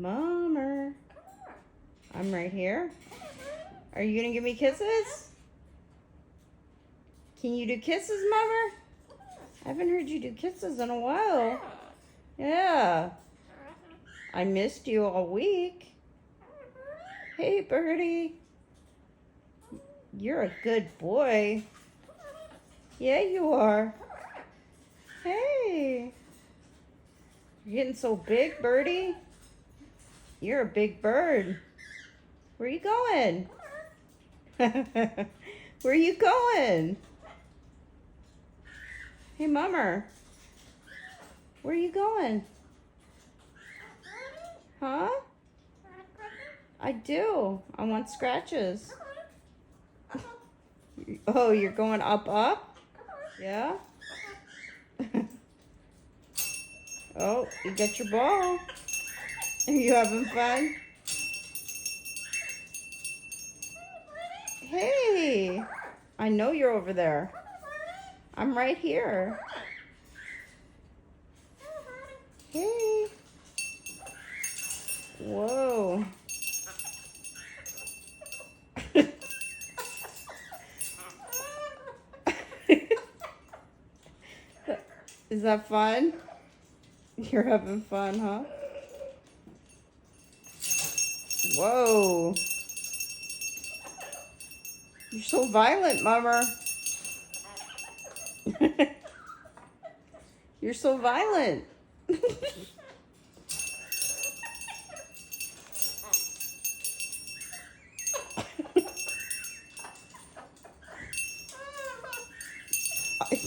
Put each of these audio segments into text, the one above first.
Mummer. I'm right here. Are you gonna give me kisses? Can you do kisses, Mummer? I haven't heard you do kisses in a while. Yeah. I missed you all week. Hey, birdie. You're a good boy. Yeah, you are. Hey. You're getting so big, birdie. You're a big bird. Where are you going? Where are you going? Hey, Mummer. Where are you going? Huh? I do. I want scratches. Oh, you're going up, up? Yeah? Oh, you got your ball. Are you having fun? Hey, I know you're over there. I'm right here. Hey. Whoa. Is that fun? You're having fun, huh? Whoa. You're so violent, Mummer. You're so violent.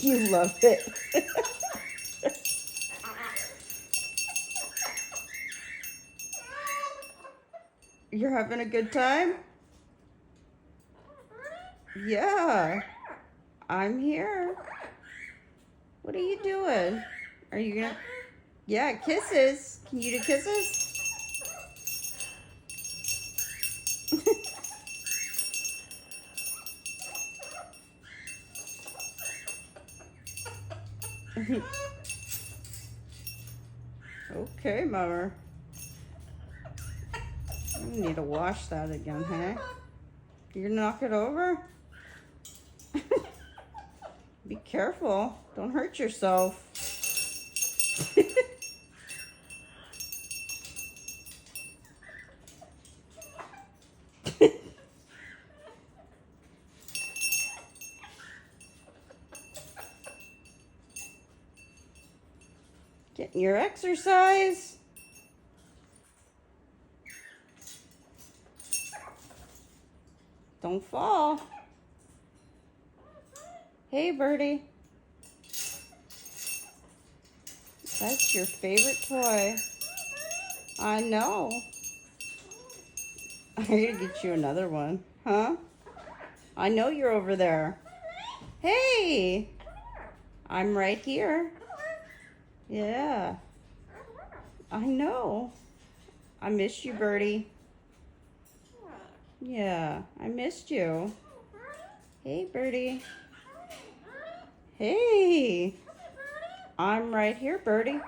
You love it. You're having a good time? Yeah. I'm here. What are you doing? Are you gonna... Yeah, kisses. Can you do kisses? Okay, Mummer. I need to wash that again, huh? You're gonna knock it over? Be careful. Don't hurt yourself. Getting your exercise. Don't fall. Hey, birdie. That's your favorite toy. I know. I'm gonna get you another one, huh? I know you're over there. Hey! I'm right here. Yeah. I know. I missed you, birdie. Yeah, I missed you. Hey, birdie. Hey. I'm right here, birdie.